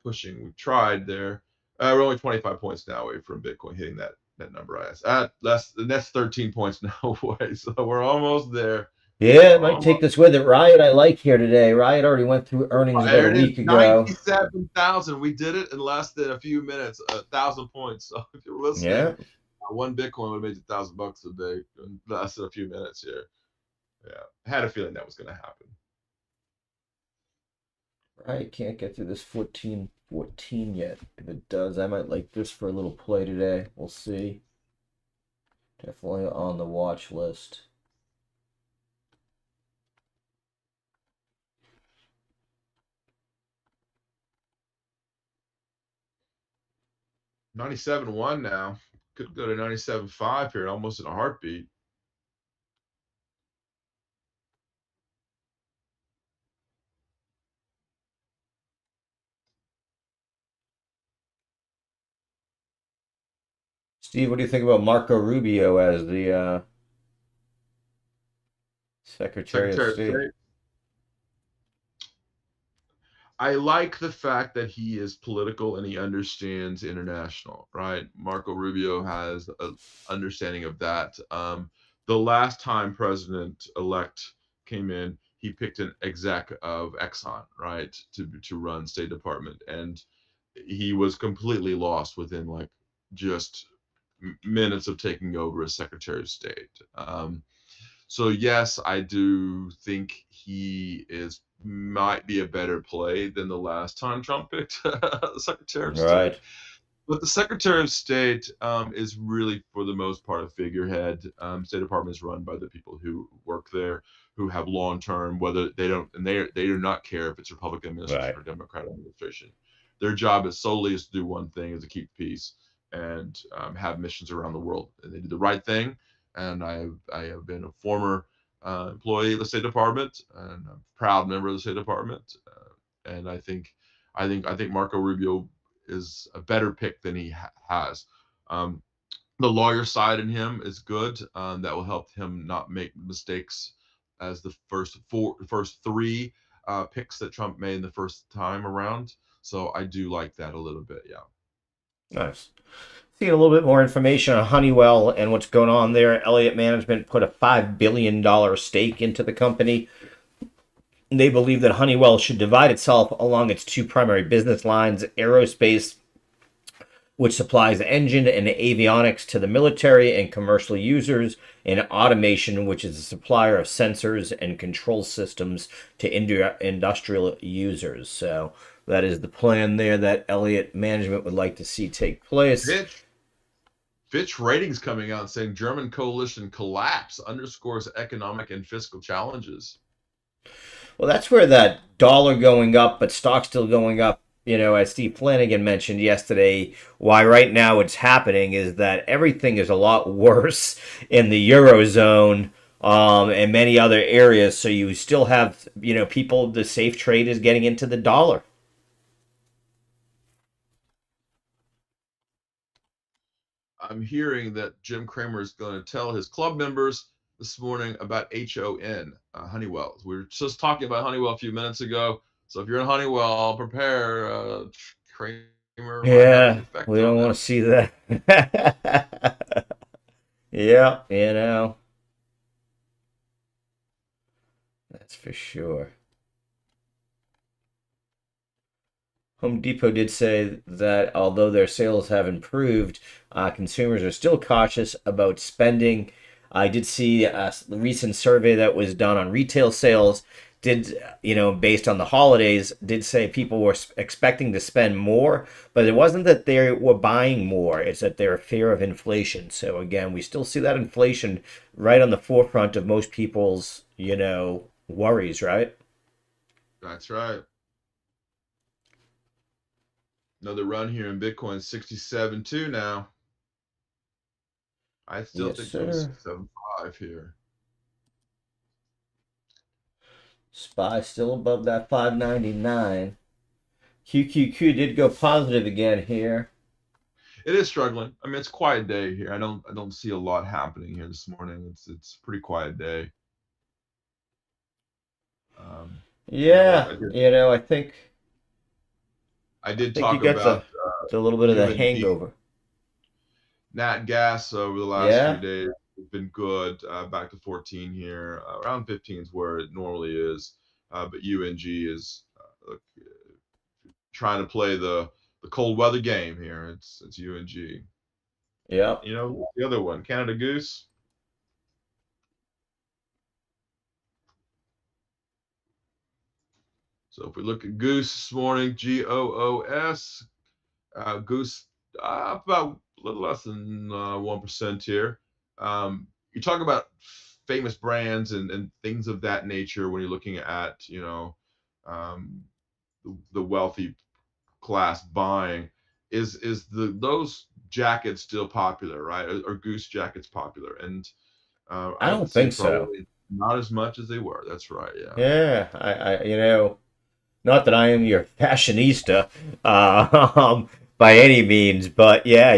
pushing. We've tried there. We're only 25 points now away from Bitcoin hitting that number I asked. That's 13 points now away. So we're almost there. Yeah, it might Almost. take this with it. Riot, I like here today. Riot already went through earnings about There a it is, week ago. 97,000. We did it in less than a few minutes, 1,000 points. So if you're listening, Yeah, one Bitcoin would have made you $1,000 a day in less than a few minutes here. Yeah, I had a feeling that was going to happen. Riot can't get through this 14.14 yet. If it does, I might like this for a little play today. We'll see. Definitely on the watch list. Ninety-seven one now. Could go to 97.5 here, almost in a heartbeat. Steve, what do you think about Marco Rubio as the Secretary of Secretary of State? State. I like the fact that he is political and he understands international, right? Marco Rubio has an understanding of that. The last time President elect came in, he picked an exec of Exxon, right, to run State Department, and he was completely lost within like just minutes of taking over as Secretary of State. So yes, I do think he is might be a better play than the last time Trump picked Secretary of State. Right. But the Secretary of State is really, for the most part, a figurehead. State Department is run by the people who work there, who have long term. Whether they don't, and they do not care if it's Republican administration Right. or Democrat administration. Their job is solely is to do one thing: is to keep peace and have missions around the world. And they do the right thing. And I have been a former employee of the State Department and a proud member of the State Department. And I think Marco Rubio is a better pick than he has. Um, the lawyer side in him is good. That will help him not make mistakes as the first three picks that Trump made in the first time around. So I do like that a little bit. Yeah. Nice. Seeing a little bit more information on Honeywell and what's going on there. Elliott Management put a $5 billion stake into the company. They believe that Honeywell should divide itself along its two primary business lines: aerospace, which supplies engine and avionics to the military and commercial users, and automation, which is a supplier of sensors and control systems to industrial users. So that is the plan there that Elliott Management would like to see take place. Fitch ratings coming out saying German coalition collapse underscores economic and fiscal challenges. Well, that's where that dollar going up, but stock still going up. As Steve Flanagan mentioned yesterday, why right now it's happening is that everything is a lot worse in the Eurozone and many other areas. So you still have, people, the safe trade is getting into the dollar. I'm hearing that Jim Cramer is going to tell his club members this morning about HON, Honeywell. We were just talking about Honeywell a few minutes ago. So if you're in Honeywell, prepare. Cramer might have an Yeah, effect we on don't that. want to see that. Yeah, that's for sure. Home Depot did say that although their sales have improved, consumers are still cautious about spending. I did see a recent survey that was done on retail sales. Did based on the holidays, did say people were expecting to spend more, but it wasn't that they were buying more. It's that they're fear of inflation. So again, we still see that inflation right on the forefront of most people's worries, right? That's right. Another run here in Bitcoin, 67.2 now. I still Yes, think we go to sir. 675 here. SPY still above that 599. QQQ did go positive again here. It is struggling. I mean, it's a quiet day here. I don't see a lot happening here this morning. It's a pretty quiet day. Um, Yeah, I did I I did think you talk got about the little bit of the UNG. hangover. Nat gas over the last few Yeah, days has been good. Back to 14 here. Around 15 is where it normally is. But UNG is trying to play the cold weather game here. It's UNG. yeah. The other one, Canada Goose. So if we look at Goose this morning, GOOS, Goose about a little less than 1% here. You talk about famous brands and things of that nature when you're looking at um, the wealthy class buying. Is those jackets still popular, right? Are Goose jackets popular? And I I don't would say think so. probably not as much as they were. That's right. Yeah. Yeah, not that I am your fashionista, by any means, but yeah,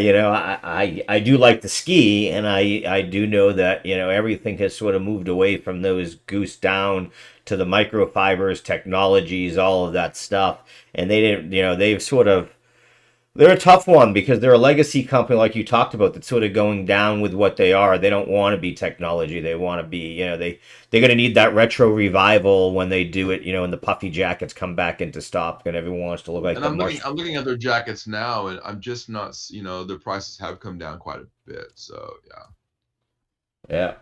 I do like to ski, and I do know that everything has sort of moved away from those goose down to the microfibers, technologies, all of that stuff, and they didn't, they've sort of they're a tough one because they're a legacy company, like you talked about, that's sort of going down with what they are. They don't want to be technology. They want to be, they're going to need that retro revival when they do it, and the puffy jackets come back into stock, and everyone wants to look like And the I'm looking marsh. I'm looking at their jackets now, and I'm just not, their prices have come down quite a bit. So yeah. Yeah,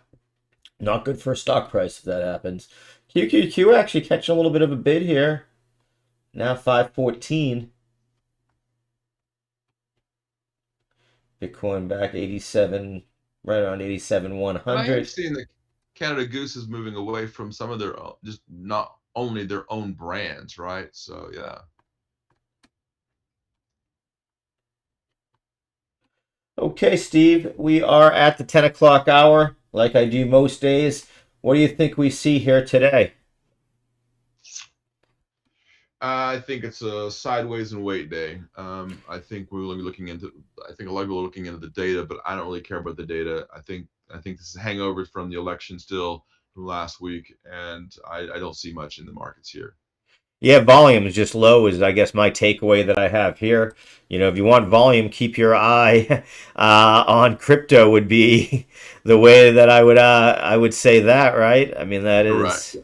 not good for a stock price if that happens. QQQ actually catching a little bit of a bid here. Now 514. Bitcoin back 87, right around 87 And I am 100. seeing that Canada Goose is moving away from some of their own, just not only their own brands, right? So yeah. Okay, Steve, we are at the 10 o'clock hour, like I do most days. What do you think we see here today? I think it's a sideways and wait day. I think we're looking into. I think a lot of people are looking into the data, but I don't really care about the data. I think this is hangovers from the election still from last week, and I don't see much in the markets here. Yeah, volume is just low, is I guess my takeaway that I have here. If you want volume, keep your eye on crypto would be the way that I would say that, right? I mean, that Correct. is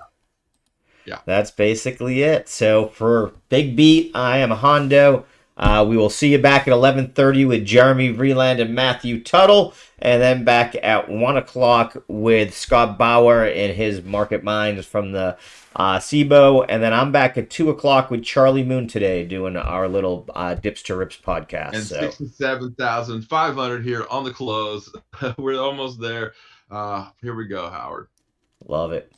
Yeah. that's basically it. So for Big Beat, I am Hondo. We will see you back at 11:30 with Jeremy Vreeland and Matthew Tuttle, and then back at 1 o'clock with Scott Bauer and his Market Minds from the SIBO, and then I'm back at 2 o'clock with Charlie Moon today doing our little Dips to Rips podcast. And So 67,500 here on the close. We're almost there. Here we go, Howard. love it.